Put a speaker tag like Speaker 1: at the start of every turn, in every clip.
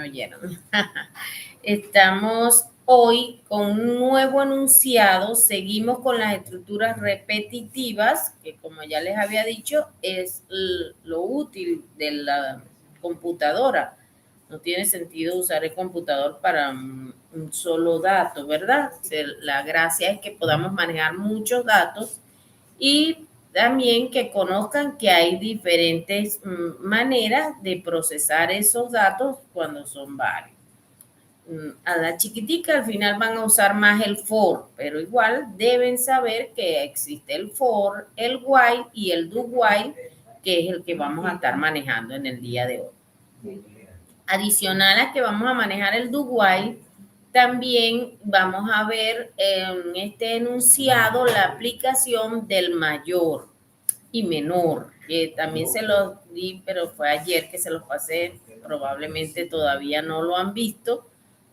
Speaker 1: Oyeron. Estamos hoy con un nuevo enunciado. Seguimos con las estructuras repetitivas, que como ya les había dicho, es lo útil de la computadora. No tiene sentido usar el computador para un solo dato, ¿verdad? La gracia es que podamos manejar muchos datos y también que conozcan que hay diferentes maneras de procesar esos datos cuando son varios. A la chiquitica al final van a usar más el for, pero igual deben saber que existe el for, el while y el do while, que es el que vamos a estar manejando en el día de hoy. Adicional a que vamos a manejar el do while, también vamos a ver en este enunciado la aplicación del mayor y menor, que también se los di, pero fue ayer que se los pasé, probablemente todavía no lo han visto.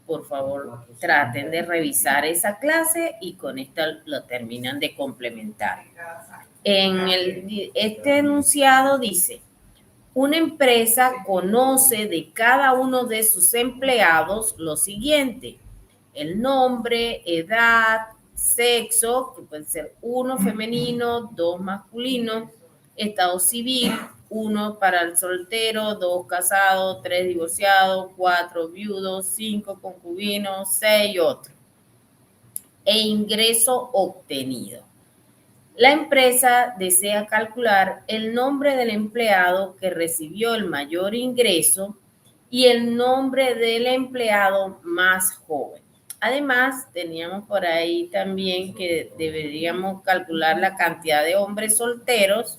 Speaker 1: Por favor, traten de revisar esa clase y con esto lo terminan de complementar. Este enunciado dice: una empresa conoce de cada uno de sus empleados lo siguiente: el nombre, edad, sexo, que puede ser 1 femenino, 2 masculino, estado civil, 1 para el soltero, 2 casado, 3 divorciado, 4 viudo, 5 concubino, 6 otro, e ingreso obtenido. La empresa desea calcular el nombre del empleado que recibió el mayor ingreso y el nombre del empleado más joven. Además, teníamos por ahí también que deberíamos calcular la cantidad de hombres solteros,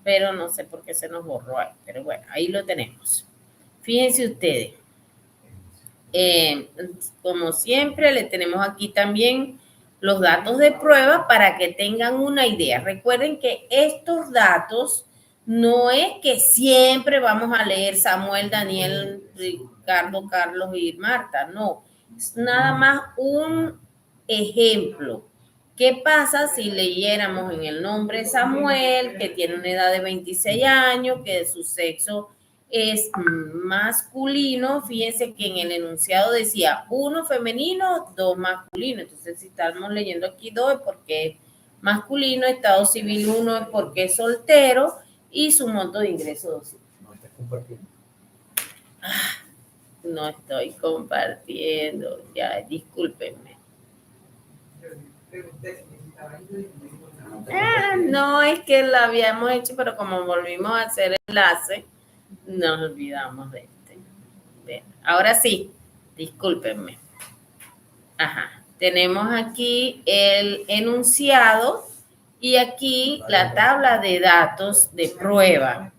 Speaker 1: pero no sé por qué se nos borró ahí. Pero bueno, ahí lo tenemos. Fíjense ustedes. Como siempre, le tenemos aquí también los datos de prueba para que tengan una idea. Recuerden que estos datos no es que siempre vamos a leer Samuel, Daniel, Ricardo, Carlos y Marta, no. Es nada más un ejemplo. ¿Qué pasa si leyéramos en el nombre Samuel, que tiene una edad de 26 años, que de su sexo es masculino? Fíjense que en el enunciado decía 1 femenino, 2 masculino. Entonces, si estamos leyendo aquí 2 es porque es masculino, estado civil 1 es porque es soltero y su monto de ingreso 200.
Speaker 2: No estás compartiendo.
Speaker 1: No estoy compartiendo, ya, discúlpenme. No, es que lo habíamos hecho, pero como volvimos a hacer el enlace, nos olvidamos de este. Bien, ahora sí, discúlpenme. Ajá, tenemos aquí el enunciado y aquí la tabla de datos de prueba.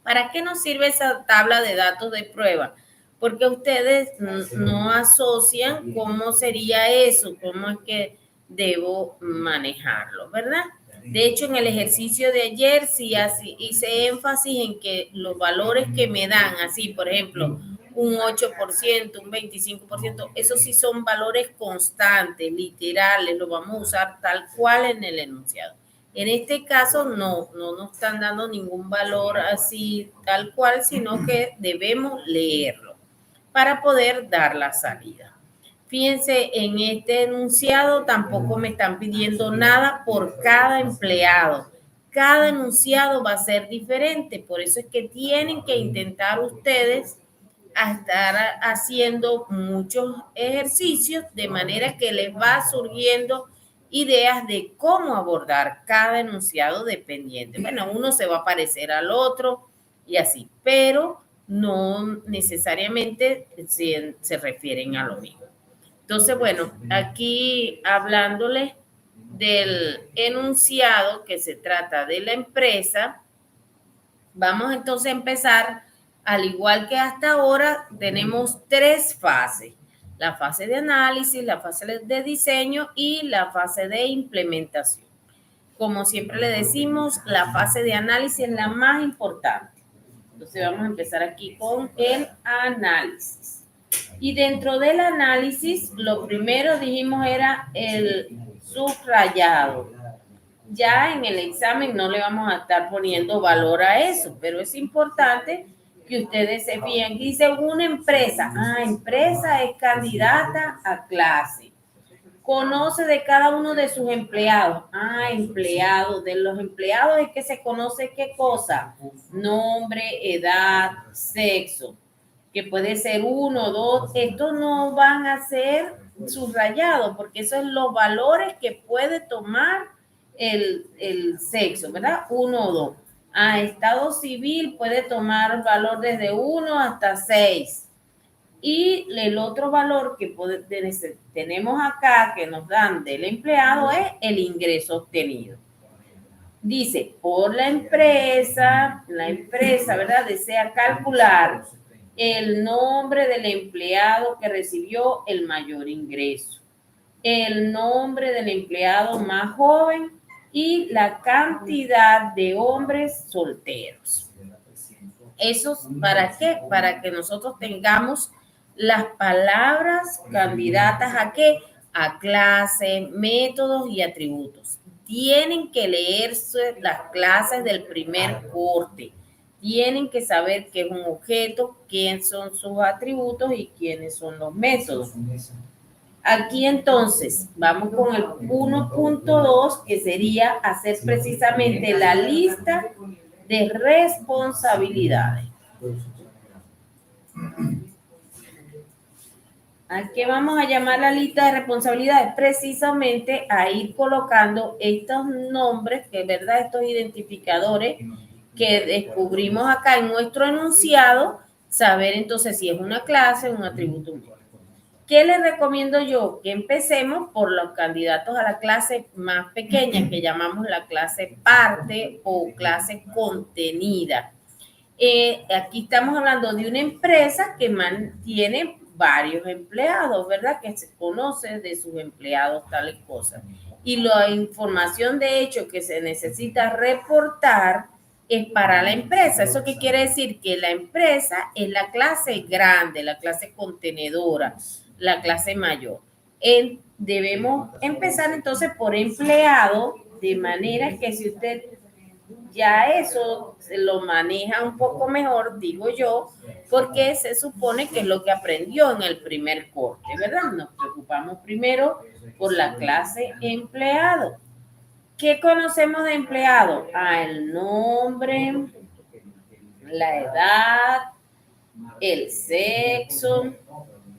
Speaker 1: ¿Para qué nos sirve esa tabla de datos de prueba? Porque ustedes no asocian cómo sería eso, cómo es que debo manejarlo, ¿verdad? De hecho, en el ejercicio de ayer sí hice énfasis en que los valores que me dan, así, por ejemplo, un 8%, un 25%, esos sí son valores constantes, literales, los vamos a usar tal cual en el enunciado. En este caso no nos están dando ningún valor así tal cual, sino que debemos leerlo para poder dar la salida. Fíjense, en este enunciado tampoco me están pidiendo nada por cada empleado. Cada enunciado va a ser diferente, por eso es que tienen que intentar ustedes a estar haciendo muchos ejercicios de manera que les va surgiendo ideas de cómo abordar cada enunciado dependiente. Bueno, uno se va a parecer al otro y así, pero no necesariamente se refieren a lo mismo. Entonces, bueno, aquí hablándoles del enunciado que se trata de la empresa, vamos entonces a empezar, al igual que hasta ahora, tenemos 3 fases: la fase de análisis, la fase de diseño y la fase de implementación. Como siempre le decimos, la fase de análisis es la más importante. Entonces vamos a empezar aquí con el análisis. Y dentro del análisis, lo primero dijimos era el subrayado. Ya en el examen no le vamos a estar poniendo valor a eso, pero es importante que ustedes se fijen. Dice una empresa. Empresa es candidata a clase. Conoce de cada uno de sus empleados. Empleados. De los empleados es que se conoce qué cosa. Nombre, edad, sexo. Que puede ser 1, 2. Estos no van a ser subrayados porque esos son los valores que puede tomar el sexo, ¿verdad? 1 o 2. Estado civil puede tomar valor desde 1 hasta 6. Y el otro valor que tenemos acá que nos dan del empleado es el ingreso obtenido. Dice, por la empresa, ¿verdad? Desea calcular el nombre del empleado que recibió el mayor ingreso, el nombre del empleado más joven y la cantidad de hombres solteros. ¿Eso para qué? Para que nosotros tengamos las palabras candidatas ¿a qué? A clase, métodos y atributos. Tienen que leerse las clases del primer corte. Tienen que saber qué es un objeto, quiénes son sus atributos y quiénes son los métodos. Aquí entonces vamos con el 1.2, que sería hacer precisamente la lista de responsabilidades. ¿A qué vamos a llamar la lista de responsabilidades? Precisamente a ir colocando estos nombres, que es verdad, estos identificadores que descubrimos acá en nuestro enunciado, saber entonces si es una clase o un atributo. ¿Qué les recomiendo yo? Que empecemos por los candidatos a la clase más pequeña, que llamamos la clase parte o clase contenida. Aquí estamos hablando de una empresa que mantiene varios empleados, ¿verdad? Que se conoce de sus empleados tales cosas. Y la información de hecho que se necesita reportar es para la empresa. ¿Eso qué quiere decir? Que la empresa es la clase grande, la clase contenedora, la clase mayor. Debemos empezar entonces por empleado, de manera que si usted ya eso se lo maneja un poco mejor, digo yo, porque se supone que es lo que aprendió en el primer corte, ¿verdad? Nos preocupamos primero por la clase empleado. ¿Qué conocemos de empleado? El nombre, la edad, el sexo.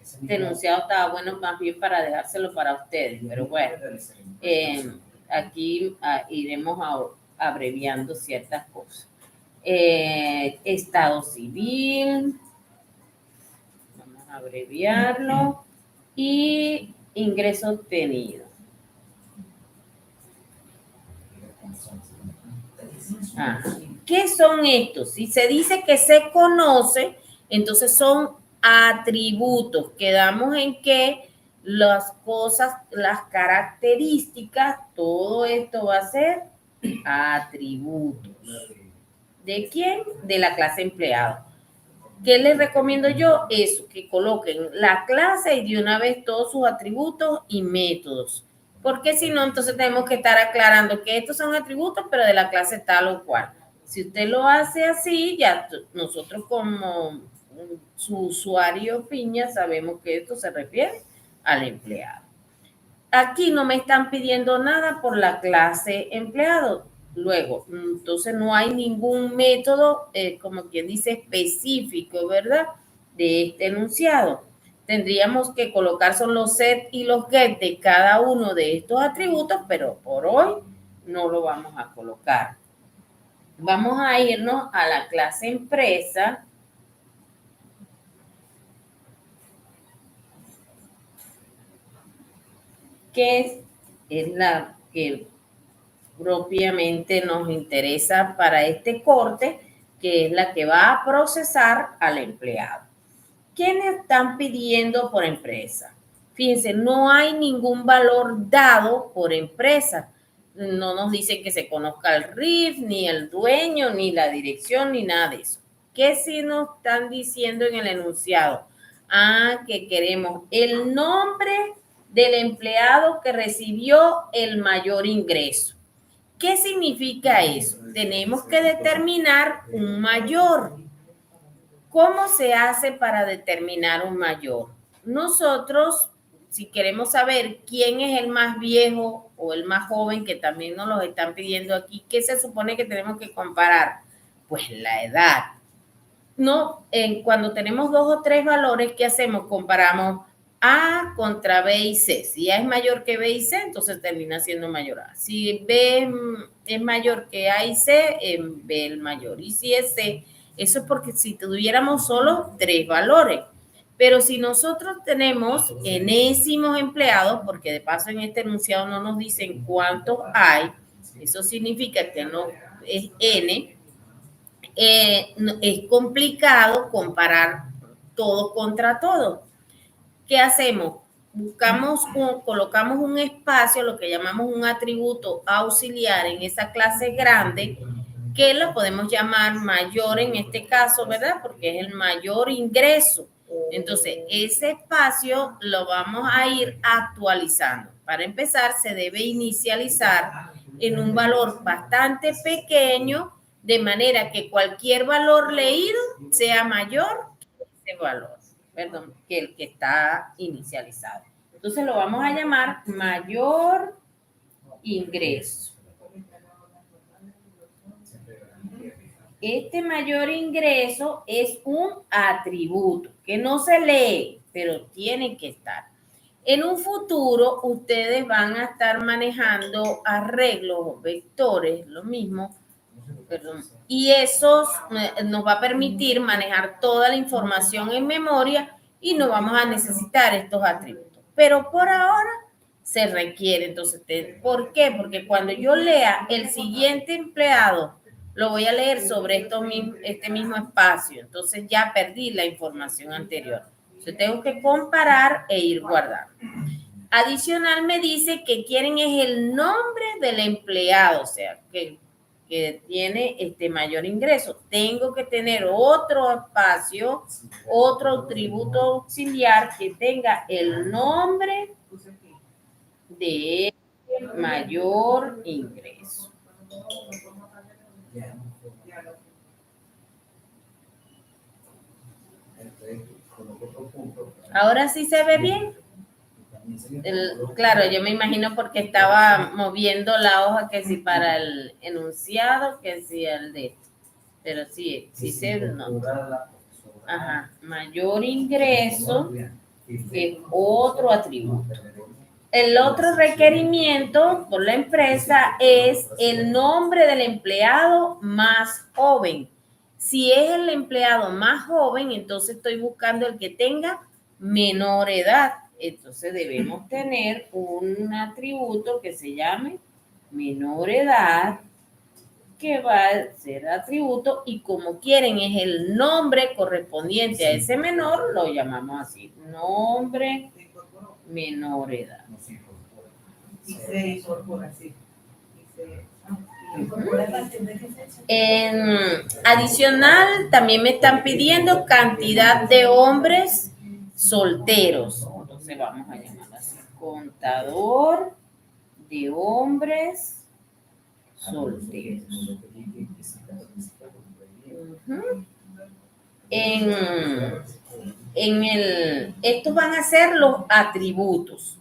Speaker 1: Este enunciado estaba bueno más bien para dejárselo para ustedes, pero bueno, aquí iremos abreviando ciertas cosas. Estado civil, vamos a abreviarlo, y ingreso obtenido. ¿Qué son estos? Si se dice que se conoce, entonces son atributos. Quedamos en que las cosas, las características, todo esto va a ser atributos. ¿De quién? De la clase empleado. ¿Qué les recomiendo yo? Eso, que coloquen la clase y de una vez todos sus atributos y métodos. Porque si no, entonces tenemos que estar aclarando que estos son atributos, pero de la clase tal o cual. Si usted lo hace así, ya nosotros como su usuario piña sabemos que esto se refiere al empleado. Aquí no me están pidiendo nada por la clase empleado. Luego, entonces no hay ningún método, como quien dice, específico, ¿verdad? De este enunciado. Tendríamos que colocar son los set y los get de cada uno de estos atributos, pero por hoy no lo vamos a colocar. Vamos a irnos a la clase empresa. Que es la que propiamente nos interesa para este corte, que es la que va a procesar al empleado. ¿Quiénes están pidiendo por empresa? Fíjense, no hay ningún valor dado por empresa. No nos dicen que se conozca el RIF, ni el dueño, ni la dirección, ni nada de eso. ¿Qué sí nos están diciendo en el enunciado? Que queremos el nombre del empleado que recibió el mayor ingreso. ¿Qué significa eso? Tenemos que determinar un mayor. ¿Cómo se hace para determinar un mayor? Nosotros, si queremos saber quién es el más viejo o el más joven, que también nos lo están pidiendo aquí, ¿qué se supone que tenemos que comparar? Pues la edad. No, cuando tenemos 2 o 3 valores, ¿qué hacemos? Comparamos A contra B y C. Si A es mayor que B y C, entonces termina siendo mayor A. Si B es mayor que A y C, B es el mayor. Y si es C, eso es porque si tuviéramos solo 3 valores. Pero si nosotros tenemos enésimos empleados, porque de paso en este enunciado no nos dicen cuántos hay, eso significa que no es N, es complicado comparar todo contra todo. ¿Qué hacemos? Colocamos un espacio, lo que llamamos un atributo auxiliar en esa clase grande, que lo podemos llamar mayor en este caso, ¿verdad? Porque es el mayor ingreso. Entonces, ese espacio lo vamos a ir actualizando. Para empezar, se debe inicializar en un valor bastante pequeño, de manera que cualquier valor leído sea mayor que ese valor, perdón, que el que está inicializado. Entonces lo vamos a llamar mayor ingreso. Este mayor ingreso es un atributo que no se lee, pero tiene que estar. En un futuro, ustedes van a estar manejando arreglos, vectores, lo mismo, perdón, y eso nos va a permitir manejar toda la información en memoria y no vamos a necesitar estos atributos. Pero por ahora se requiere. Entonces, ¿por qué? Porque cuando yo lea el siguiente empleado, lo voy a leer sobre este mismo espacio. Entonces ya perdí la información anterior. Entonces tengo que comparar e ir guardando. Adicional me dice que quieren es el nombre del empleado, o sea, que tiene este mayor ingreso. Tengo que tener otro espacio, otro atributo auxiliar que tenga el nombre de mayor ingreso. Ahora sí se ve bien. Claro, yo me imagino porque estaba moviendo la hoja que si para el enunciado, que si el de esto. Pero sí, sí se nota. Ajá, mayor ingreso es otro atributo. El otro requerimiento por la empresa es el nombre del empleado más joven. Si es el empleado más joven, entonces estoy buscando el que tenga menor edad. Entonces debemos tener un atributo que se llame menor edad, que va a ser atributo, y como quieren es el nombre correspondiente a ese menor, lo llamamos así, nombre menor edad. Adicional, también me están pidiendo cantidad de hombres solteros. Entonces vamos a llamarlo así, contador de hombres solteros. Estos van a ser los atributos.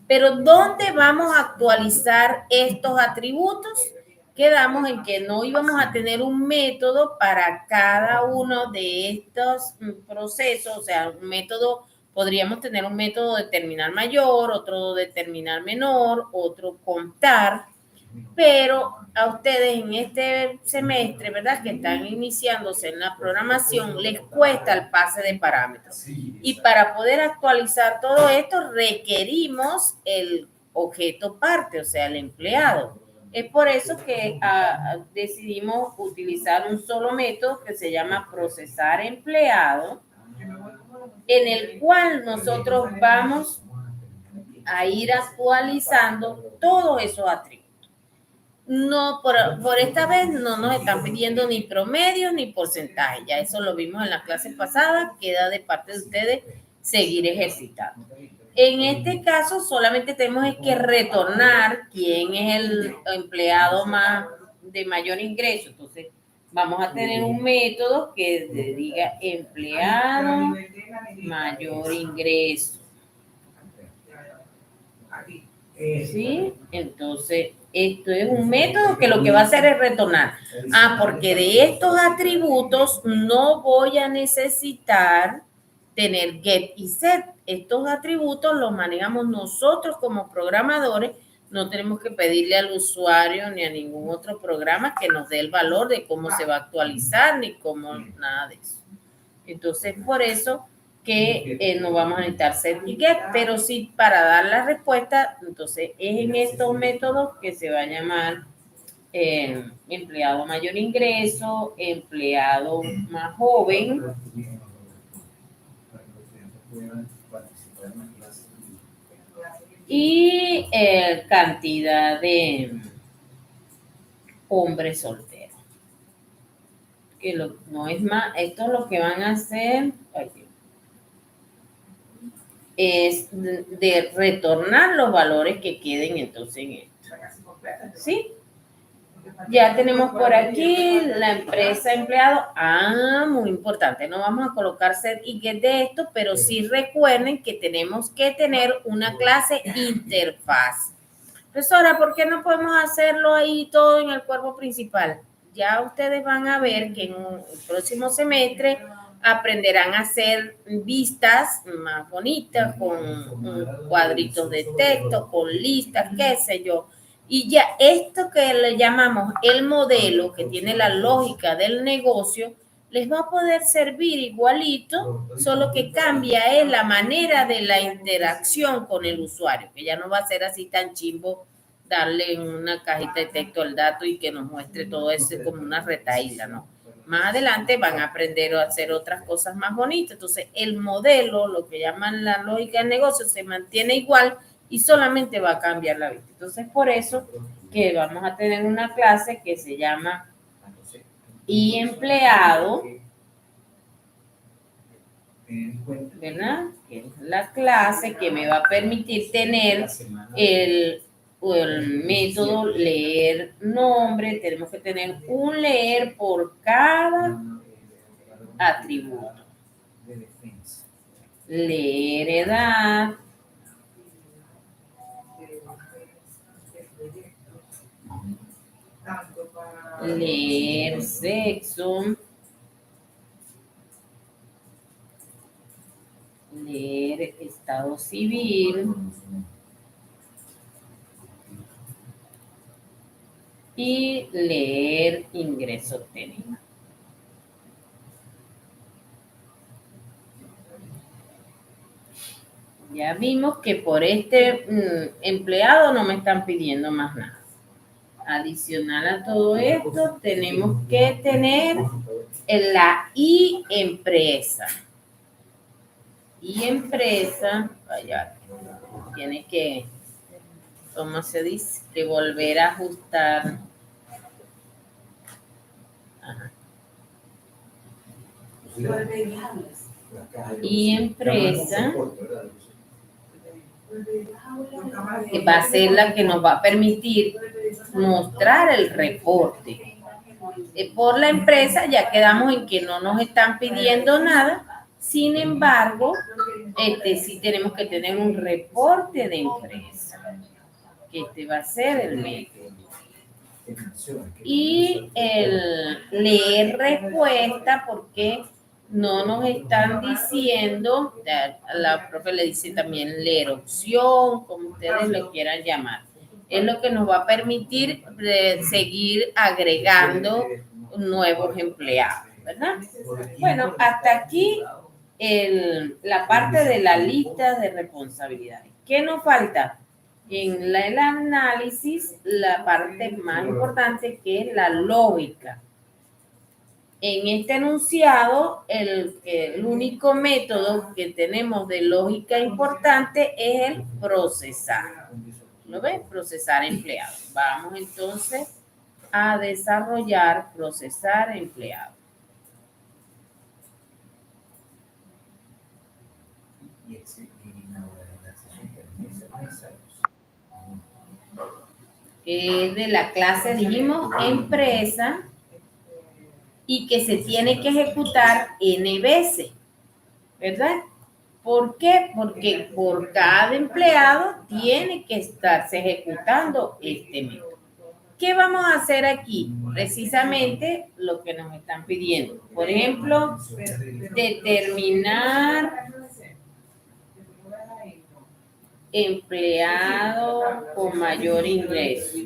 Speaker 1: Pero ¿dónde vamos a actualizar estos atributos? Quedamos en que no íbamos a tener un método para cada uno de estos procesos, o sea, un método, podríamos tener un método determinar mayor, otro determinar menor, otro contar, pero a ustedes en este semestre, ¿verdad? Que están iniciándose en la programación, les cuesta el pase de parámetros. Y para poder actualizar todo esto, requerimos el objeto parte, o sea, el empleado. Es por eso que decidimos utilizar un solo método que se llama procesar empleado, en el cual nosotros vamos a ir actualizando todos esos atributos. No, por esta vez no nos están pidiendo ni promedios ni porcentaje. Ya eso lo vimos en las clases pasadas. Queda de parte de ustedes seguir ejercitando. En este caso, solamente tenemos que retornar quién es el empleado de mayor ingreso. Entonces, Vamos a tener un método que diga empleado mayor ingreso. ¿Sí? Entonces, esto es un método que lo que va a hacer es retornar. Porque de estos atributos no voy a necesitar tener get y set. Estos atributos los manejamos nosotros como programadores. No tenemos que pedirle al usuario ni a ningún otro programa que nos dé el valor de cómo se va a actualizar ni cómo nada de eso. Entonces, por eso que no vamos a necesitar set y get, pero sí para dar la respuesta, entonces es en estos métodos que se va a llamar empleado mayor ingreso, empleado más joven, y cantidad de hombres solteros. Que no es más, esto es lo que van a hacer. Es de retornar los valores que queden entonces en esto. ¿Sí? Ya tenemos por aquí la empresa empleado. Muy importante. No vamos a colocar set y get de esto, pero sí recuerden que tenemos que tener una clase interfaz. Profesora, ¿por qué no podemos hacerlo ahí todo en el cuerpo principal? Ya ustedes van a ver que en el próximo semestre aprenderán a hacer vistas más bonitas, con cuadritos de texto, con listas, qué sé yo. Y ya esto que le llamamos el modelo, que tiene la lógica del negocio, les va a poder servir igualito, solo que cambia la manera de la interacción con el usuario, que ya no va a ser así tan chimbo darle en una cajita de texto el dato y que nos muestre todo eso como una retahíla, ¿no? Más adelante van a aprender a hacer otras cosas más bonitas. Entonces, el modelo, lo que llaman la lógica del negocio, se mantiene igual y solamente va a cambiar la vista. Entonces, por eso que vamos a tener una clase que se llama y empleado, ¿verdad? Que es la clase que me va a permitir tener el método leer nombre. Tenemos que tener un leer por cada atributo. Leer edad, leer sexo, leer estado civil y leer ingreso técnico. Ya vimos que por este empleado no me están pidiendo más nada. Adicional a todo esto, tenemos que tener la I empresa. Y empresa, vaya, tiene que, ¿cómo se dice? Que volver a ajustar. Ajá. Y empresa, que va a ser la que nos va a permitir mostrar el reporte. Por la empresa ya quedamos en que no nos están pidiendo nada. Sin embargo, sí tenemos que tener un reporte de empresa, que este va a ser el método. Y el leer respuesta, porque no nos están diciendo, la profe le dice también leer opción, como ustedes lo quieran llamar. Es lo que nos va a permitir seguir agregando nuevos empleados, ¿verdad? Bueno, hasta aquí la parte de la lista de responsabilidades. ¿Qué nos falta? En el análisis, la parte más importante, que es la lógica. En este enunciado, el único método que tenemos de lógica importante es el procesar. ¿Lo ven? Procesar empleado. Vamos entonces a desarrollar procesar empleado. De la clase, dijimos, empresa, y que se tiene que ejecutar N veces, ¿verdad? ¿Por qué? Porque por cada empleado tiene que estarse ejecutando este método. ¿Qué vamos a hacer aquí? Precisamente lo que nos están pidiendo. Por ejemplo, determinar empleado con mayor ingreso.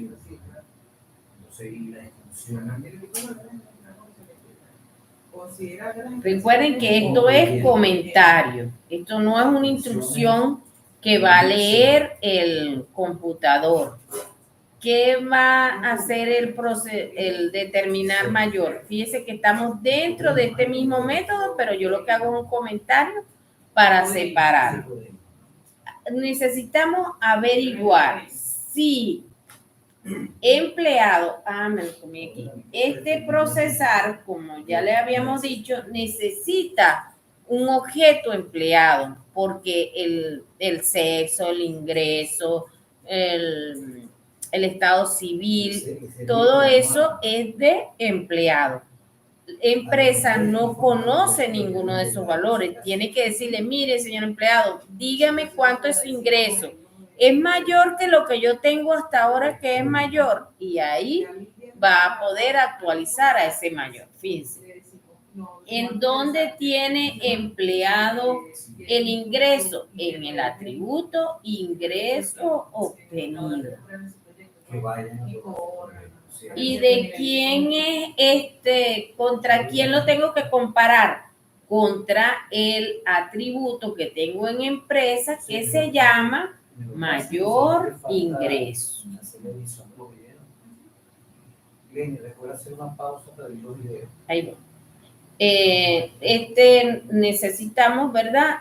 Speaker 1: Recuerden que esto es comentario. Esto no es una instrucción que va a leer el computador. ¿Qué va a hacer el determinar mayor? Fíjese que estamos dentro de este mismo método, pero yo lo que hago es un comentario para separarlo. Necesitamos averiguar si empleado, me lo comí aquí, este procesar, como ya le habíamos dicho, necesita un objeto empleado, porque el sexo, el ingreso, el estado civil, todo eso es de empleado. Empresa no conoce ninguno de esos valores. Tiene que decirle, mire, señor empleado, dígame cuánto es su ingreso. ¿Es mayor que lo que yo tengo hasta ahora que es mayor? Y ahí va a poder actualizar a ese mayor. Fíjense. ¿En dónde tiene empleado el ingreso? En el atributo ingreso obtenido. ¿Y de quién es contra quién lo tengo que comparar? Contra el atributo que tengo en empresa que se llama mayor ingreso. Recuerda hacer una pausa para ver los videos. Ahí va. Necesitamos, ¿verdad?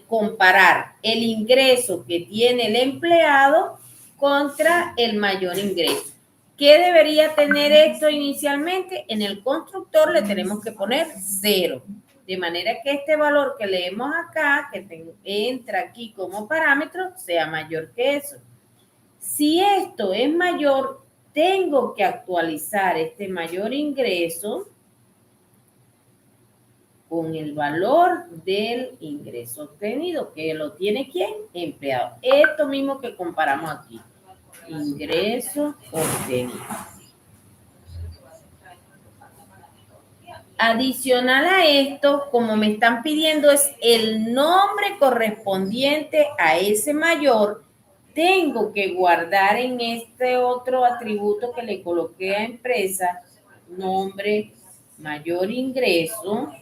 Speaker 1: Comparar el ingreso que tiene el empleado contra el mayor ingreso. ¿Qué debería tener esto inicialmente? En el constructor le tenemos que poner 0. De manera que este valor que leemos acá, que entra aquí como parámetro, sea mayor que eso. Si esto es mayor, tengo que actualizar este mayor ingreso con el valor del ingreso obtenido, que lo tiene ¿quién? Empleado. Esto mismo que comparamos aquí. Ingreso obtenido. Adicional a esto, como me están pidiendo es el nombre correspondiente a ese mayor, tengo que guardar en este otro atributo que le coloqué a empresa, nombre, mayor ingreso,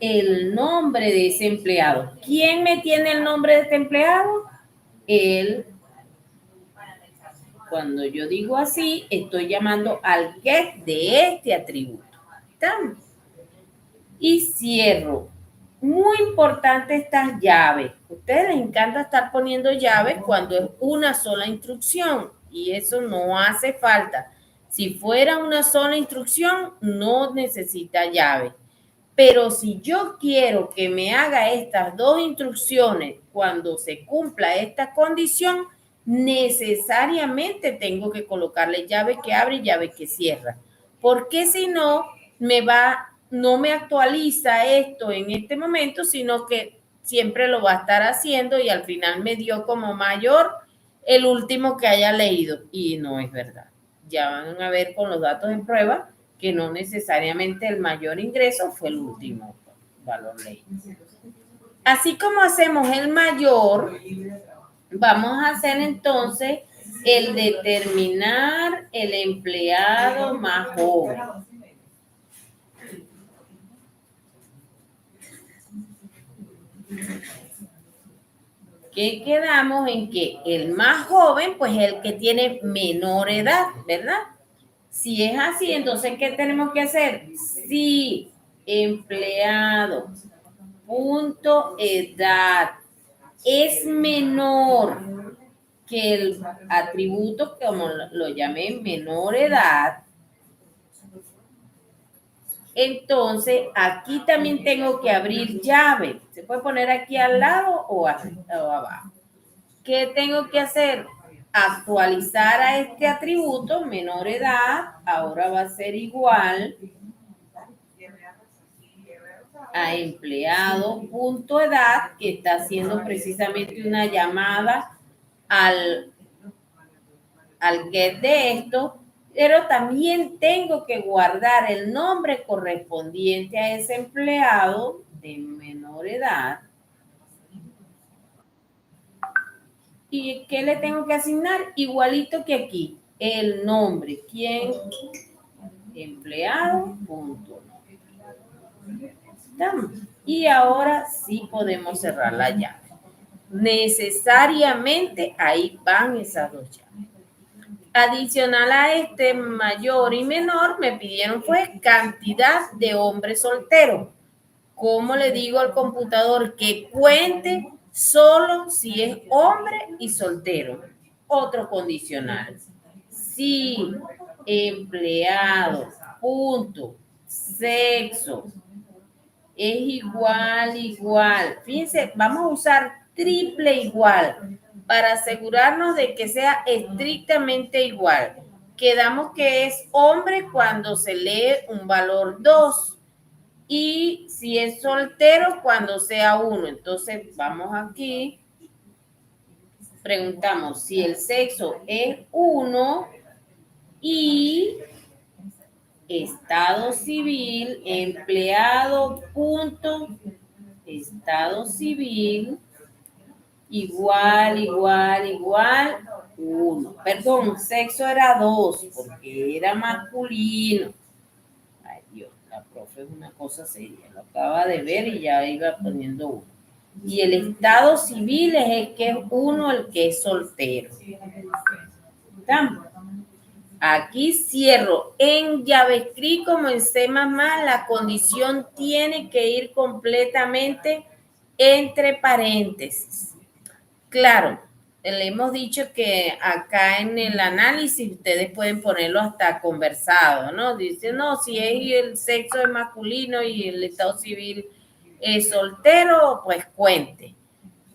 Speaker 1: el nombre de ese empleado. ¿Quién me tiene el nombre de este empleado? Él. Cuando yo digo así, estoy llamando al get de este atributo. ¿Estamos? Y cierro. Muy importante estas llaves. A ustedes les encanta estar poniendo llaves cuando es una sola instrucción y eso no hace falta. Si fuera una sola instrucción, no necesita llave. Pero si yo quiero que me haga estas dos instrucciones cuando se cumpla esta condición, necesariamente tengo que colocarle llave que abre y llave que cierra. Porque si no, no me actualiza esto en este momento, sino que siempre lo va a estar haciendo y al final me dio como mayor el último que haya leído. Y no es verdad. Ya van a ver con los datos en prueba que no necesariamente el mayor ingreso fue el último valor leído. Así como hacemos el mayor, vamos a hacer entonces el determinar el empleado más joven. ¿Qué quedamos en que el más joven, pues el que tiene menor edad, ¿verdad? Si es así, entonces, ¿qué tenemos que hacer? Si empleado punto edad es menor que el atributo, como lo llamé, menor edad, entonces aquí también tengo que abrir llave. Se puede poner aquí al lado o abajo. ¿Qué tengo que hacer? actualizar a este atributo, menor edad, ahora va a ser igual a empleado.edad, que está haciendo precisamente una llamada al get de esto, pero también tengo que guardar el nombre correspondiente a ese empleado de menor edad. ¿Y qué le tengo que asignar? Igualito que aquí, el nombre. ¿Quién? Empleado. Punto. Y ahora sí podemos cerrar la llave. Necesariamente ahí van esas dos llaves. Adicional a este mayor y menor, me pidieron pues cantidad de hombres solteros. ¿Cómo le digo al computador que cuente solo si es hombre y soltero? Otro condicional. Si empleado, punto, sexo, es igual. Fíjense, vamos a usar triple igual para asegurarnos de que sea estrictamente igual. Quedamos que es hombre cuando se lee un valor 2 y si es soltero cuando sea 1. Entonces vamos aquí, preguntamos si el sexo es 1 y estado civil, empleado, punto, estado civil, igual, 1. Perdón, sexo era 2, porque era masculino. Ay, Dios, la profe es una cosa seria, lo acaba de ver y ya iba poniendo 1. Y el estado civil es el que es 1, el que es soltero. ¿Estamos? Aquí cierro. En JavaScript como en C++, la condición tiene que ir completamente entre paréntesis. Claro, le hemos dicho que acá en el análisis ustedes pueden ponerlo hasta conversado, ¿no? Dice, no, si es el sexo es masculino y el estado civil es soltero, pues cuente.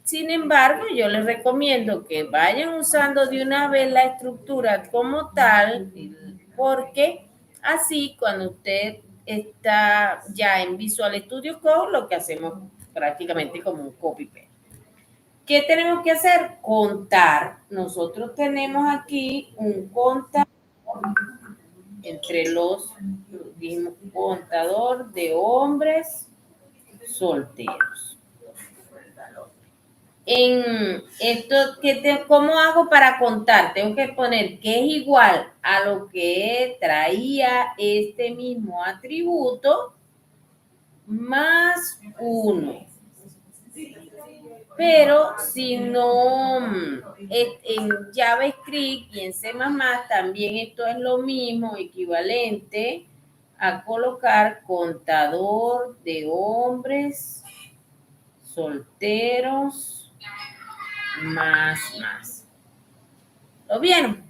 Speaker 1: Sin embargo, yo les recomiendo que vayan usando de una vez la estructura como tal, porque así cuando usted está ya en Visual Studio Code, lo que hacemos prácticamente como un copy-paste. ¿Qué tenemos que hacer? Contar. Nosotros tenemos aquí un contador entre los, dijimos, contador de hombres solteros. En esto, ¿cómo hago para contar? Tengo que poner que es igual a lo que traía este mismo atributo más 1. Pero si no, en JavaScript y en C++ también esto es lo mismo, equivalente a colocar contador de hombres solteros más. ¿Lo vieron?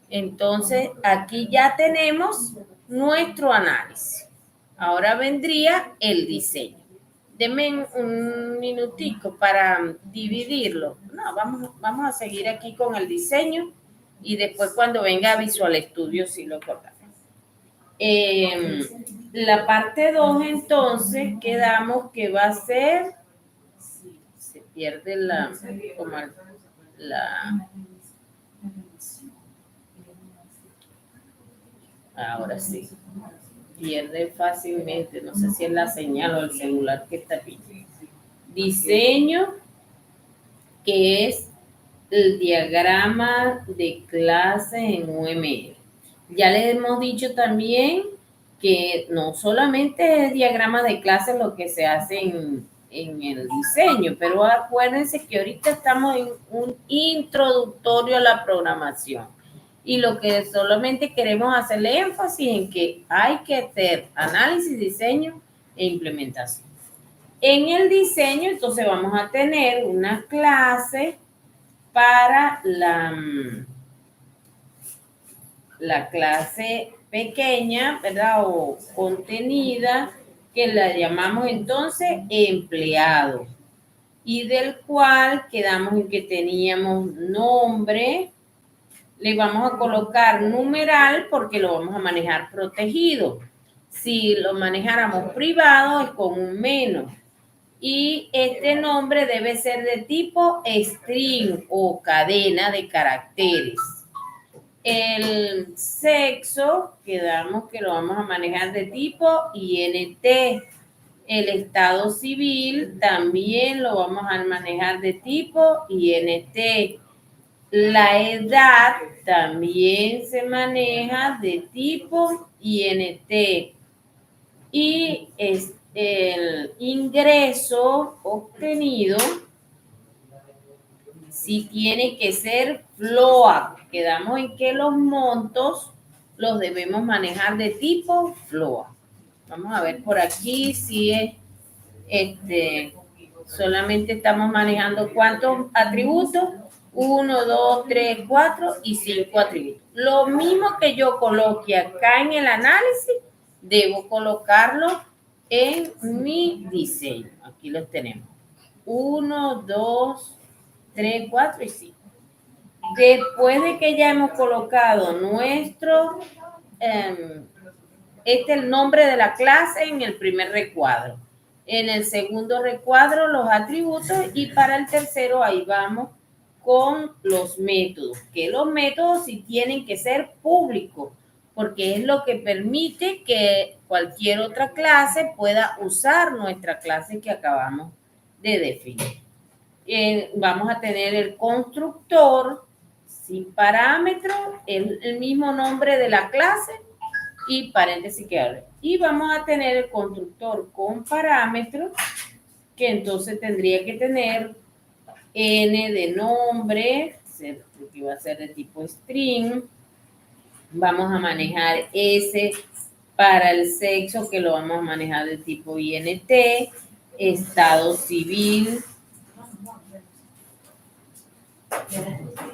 Speaker 1: Entonces, aquí ya tenemos nuestro análisis. Ahora vendría el diseño. Denme un minutico para dividirlo. No, vamos a seguir aquí con el diseño y después cuando venga Visual Studio sí lo cortamos. La parte 2 entonces quedamos que va a ser, se pierde ahora sí, pierde fácilmente, no sé si es la señal o el celular que está aquí. Diseño, que es el diagrama de clase en UML. Ya les hemos dicho también que no solamente es diagrama de clase lo que se hace en el diseño, pero acuérdense que ahorita estamos en un introductorio a la programación. Y lo que solamente queremos hacerle énfasis en que hay que hacer análisis, diseño e implementación. En el diseño, entonces vamos a tener una clase para la clase pequeña, ¿verdad? O contenida, que la llamamos entonces empleado. Y del cual quedamos en que teníamos nombre, le vamos a colocar numeral porque lo vamos a manejar protegido. Si lo manejáramos privado es con un menos. Y este nombre debe ser de tipo string o cadena de caracteres. El sexo, quedamos que lo vamos a manejar de tipo INT. El estado civil también lo vamos a manejar de tipo INT. La edad también se maneja de tipo INT. Y el ingreso obtenido sí tiene que ser FLOA. Quedamos en que los montos los debemos manejar de tipo FLOA. Vamos a ver por aquí si es solamente estamos manejando cuántos atributos. 1, 2, 3, 4 y 5 atributos. Lo mismo que yo coloque acá en el análisis, debo colocarlo en mi diseño. Aquí los tenemos. 1, 2, 3, 4 y 5. Después de que ya hemos colocado nuestro, este es el nombre de la clase en el primer recuadro. En el segundo recuadro los atributos y para el tercero ahí vamos con los métodos, que los métodos sí tienen que ser públicos, porque es lo que permite que cualquier otra clase pueda usar nuestra clase que acabamos de definir. Vamos a tener el constructor sin parámetro, el mismo nombre de la clase y paréntesis que abre. Y vamos a tener el constructor con parámetros, que entonces tendría que tener n de nombre, que va a ser de tipo string. Vamos a manejar s para el sexo, que lo vamos a manejar de tipo int, estado civil.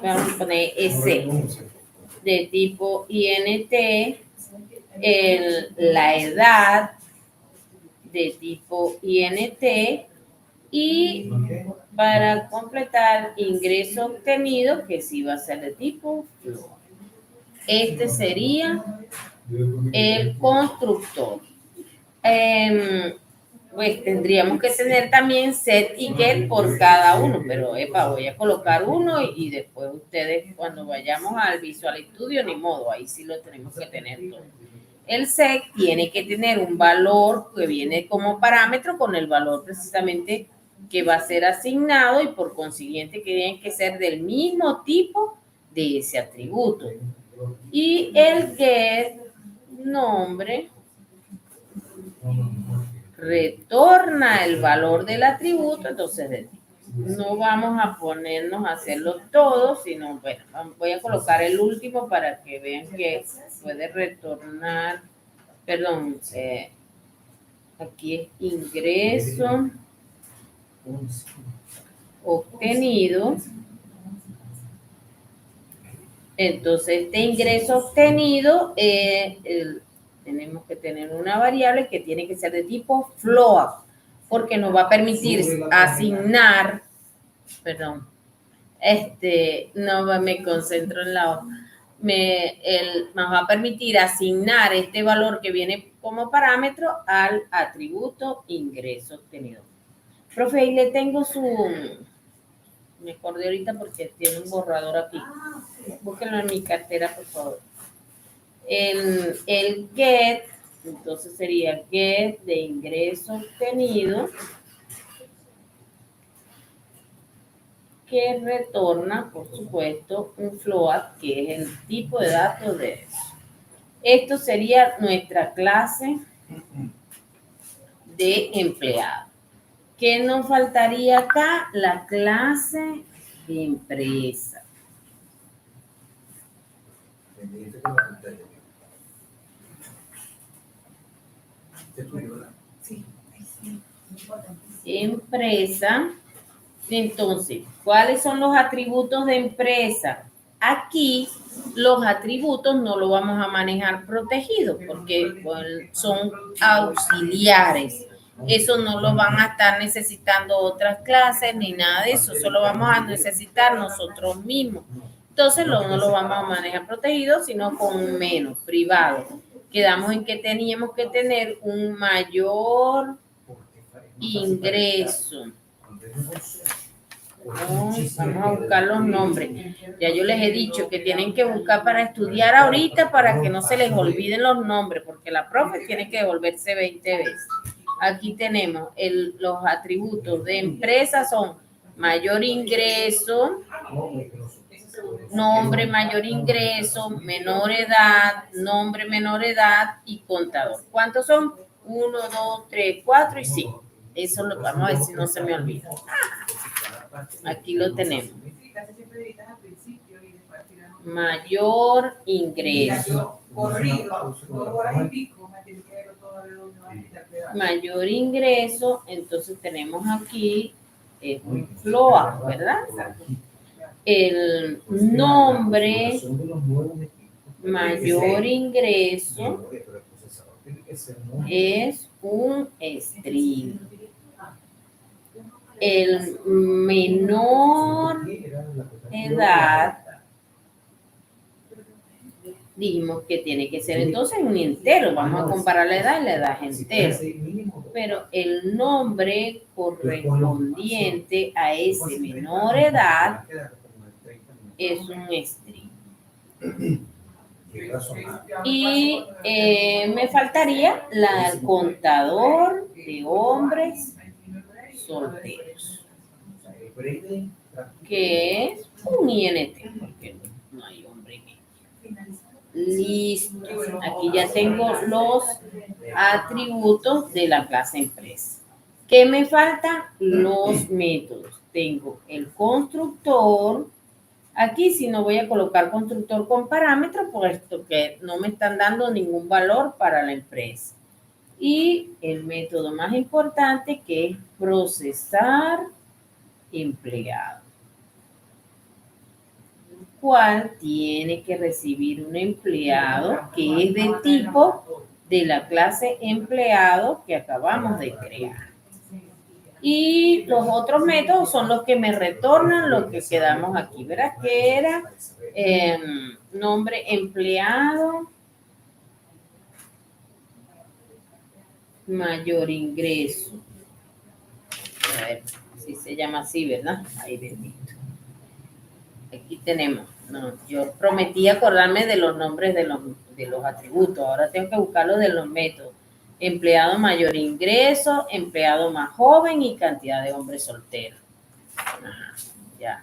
Speaker 1: Vamos a poner s de tipo int, la edad de tipo INT y para completar ingreso obtenido, que sí va a ser de tipo FLOA. Este sería el constructor. Pues tendríamos que tener también set y get por cada uno, pero voy a colocar uno y después ustedes cuando vayamos al Visual Studio, ni modo, ahí sí lo tenemos que tener todo. El set tiene que tener un valor que viene como parámetro con el valor precisamente que va a ser asignado y por consiguiente que tiene que ser del mismo tipo de ese atributo. Y el get nombre retorna el valor del atributo, entonces no vamos a ponernos a hacerlo todo, sino, bueno, voy a colocar el último para que vean que puede retornar, perdón, aquí es ingreso obtenido. Entonces, este ingreso obtenido, tenemos que tener una variable que tiene que ser de tipo float, porque nos va a permitir asignar, perdón, no me concentro en la hoja, nos va a permitir asignar este valor que viene como parámetro al atributo ingreso obtenido. Profe, ahí le tengo me acordé ahorita porque tiene un borrador aquí. Búsquenlo en mi cartera, por favor. El get, entonces sería get de ingreso obtenido, que retorna, por supuesto, un float, que es el tipo de datos de eso. Esto sería nuestra clase de empleado. ¿Qué nos faltaría acá? La clase de empresa. Empresa. Entonces, ¿cuáles son los atributos de empresa? Aquí los atributos no los vamos a manejar protegidos porque son auxiliares. Eso no lo van a estar necesitando otras clases ni nada de eso. Solo vamos a necesitar nosotros mismos. Entonces no lo vamos a manejar protegido, sino con menos, privado. Quedamos en que teníamos que tener un mayor ingreso. Vamos a buscar los nombres. Ya yo les he dicho que tienen que buscar para estudiar ahorita para que no se les olviden los nombres, porque la profe tiene que devolverse 20 veces. Aquí tenemos los atributos de empresa son mayor ingreso, nombre mayor ingreso, menor edad, nombre menor edad y contador. ¿Cuántos son? 1, 2, 3, 4 y 5. Eso lo vamos a ver si no se me olvida. Aquí lo tenemos. Mayor ingreso. Mayor ingreso, entonces tenemos aquí un FLOA, ¿verdad? El nombre mayor ingreso es un string. El menor edad dijimos que tiene que ser entonces un entero. Vamos a comparar la edad y la edad es entero. Pero el nombre correspondiente a ese menor edad es un string. Y me faltaría el contador de hombres solteros, que es un INT, porque no hay hombre en ella. Listo. Aquí ya tengo los atributos de la clase empresa. ¿Qué me falta? Los métodos. Tengo el constructor. Aquí sí no voy a colocar constructor con parámetros, puesto que no me están dando ningún valor para la empresa. Y el método más importante, que es procesar empleado, cual tiene que recibir un empleado que es de tipo de la clase empleado que acabamos de crear. Y los otros métodos son los que me retornan lo que quedamos aquí. Verás que era nombre empleado, mayor ingreso. A ver si se llama así, ¿verdad? Ahí bendito. Aquí tenemos. No, yo prometí acordarme de los nombres de los atributos. Ahora tengo que buscarlo de los métodos. Empleado mayor ingreso, empleado más joven y cantidad de hombres solteros. Ajá, ya.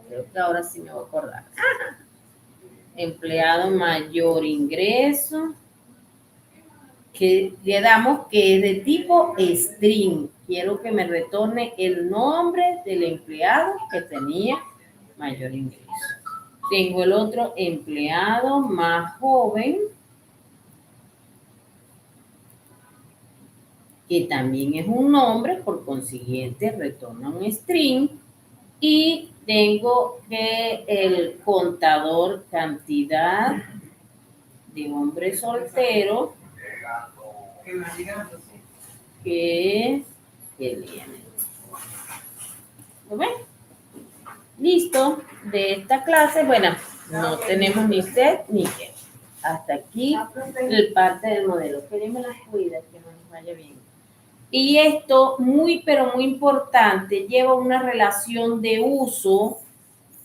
Speaker 1: Creo que ahora sí me voy a acordar. Ajá. Empleado mayor ingreso, que le damos que es de tipo string. Quiero que me retorne el nombre del empleado que tenía mayor ingreso. Tengo el otro empleado más joven, que también es un nombre, por consiguiente retorna un string. Y tengo que el contador cantidad de hombres solteros, que es el INT. ¿Lo ven? Listo. De esta clase, bueno, no tenemos ni set ni get. Hasta aquí el parte del modelo. Que Dios me las cuida, que nos vaya bien. Y esto, muy pero muy importante, lleva una relación de uso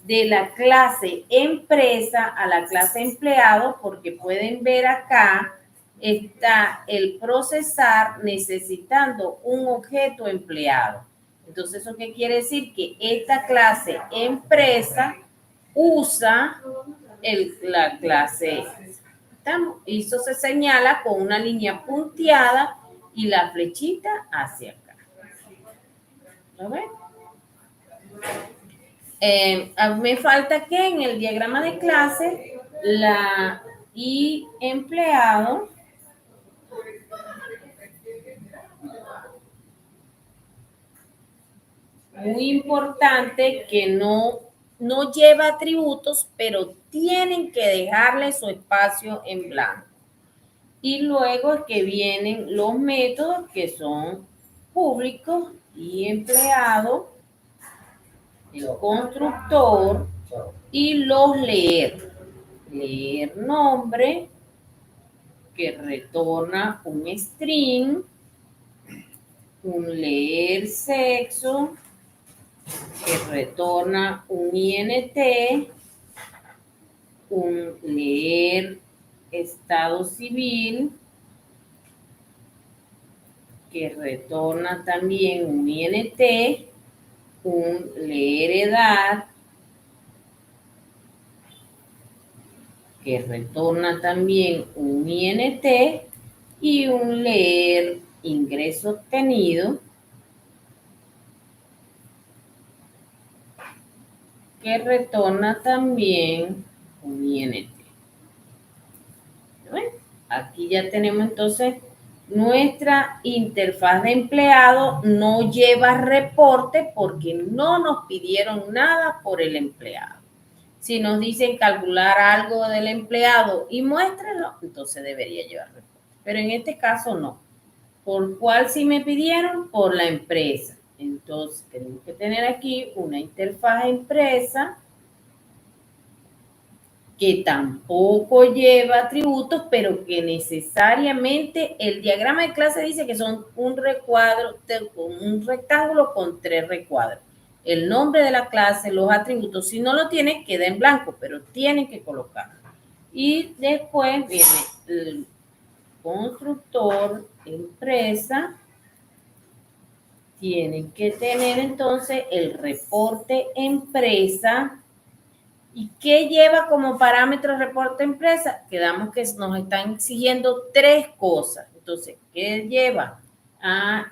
Speaker 1: de la clase empresa a la clase empleado, porque pueden ver acá está el procesar necesitando un objeto empleado. Entonces, ¿eso qué quiere decir? Que esta clase empresa usa la clase. Y eso se señala con una línea punteada y la flechita hacia acá. ¿Lo ven? Me falta que en el diagrama de clase la y empleado muy importante que no lleva atributos, pero tienen que dejarle su espacio en blanco. Y luego es que vienen los métodos que son públicos y empleado, el constructor, Y los leer. Leer nombre, que retorna un string. Un leer sexo, que retorna un INT. Un leer estado civil, que retorna también un INT. Un leer edad, que retorna también un INT. Y un leer ingreso obtenido, que retorna también un INT. Bueno, aquí ya tenemos entonces nuestra interfaz de empleado. No lleva reporte porque no nos pidieron nada por el empleado. Si nos dicen calcular algo del empleado y muéstrenlo, entonces debería llevar reporte. Pero en este caso no. ¿Por cuál sí me pidieron? Por la empresa. Entonces tenemos que tener aquí una interfaz empresa que tampoco lleva atributos, pero que necesariamente el diagrama de clase dice que son un rectángulo con 3 recuadros. El nombre de la clase, los atributos, si no lo tiene, queda en blanco, pero tienen que colocarlo. Y después viene el constructor, empresa. Tienen que tener entonces el reporte empresa. ¿Y qué lleva como parámetro reporte empresa? Quedamos que nos están exigiendo 3 cosas. Entonces, ¿qué lleva?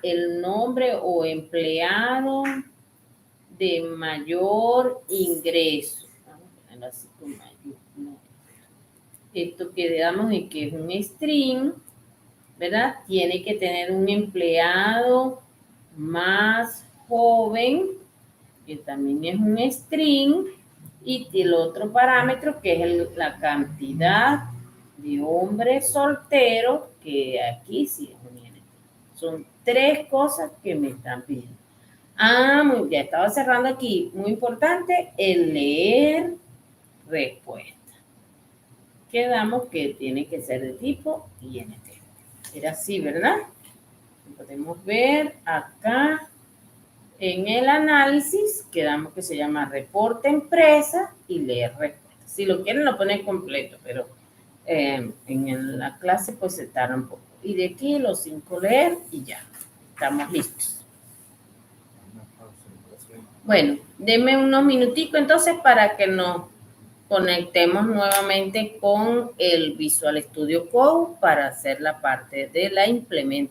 Speaker 1: El nombre o empleado de mayor ingreso. Vamos a ponerlo así con mayúscula. Esto quedamos en que es un string, ¿verdad? Tiene que tener un empleado más joven, que también es un string. Y el otro parámetro que es la cantidad de hombres solteros, que aquí sí es un INT. Son 3 cosas que me están pidiendo. Ya estaba cerrando aquí. Muy importante, el leer respuesta. Quedamos que tiene que ser de tipo INT. Era así, ¿verdad? Podemos ver acá. En el análisis, quedamos que se llama reporte empresa y leer respuesta. Si lo quieren, lo ponen completo, pero en la clase pues se tarda un poco. Y de aquí los 5 leer y ya, estamos listos. Bueno, denme unos minuticos entonces para que nos conectemos nuevamente con el Visual Studio Code para hacer la parte de la implementación.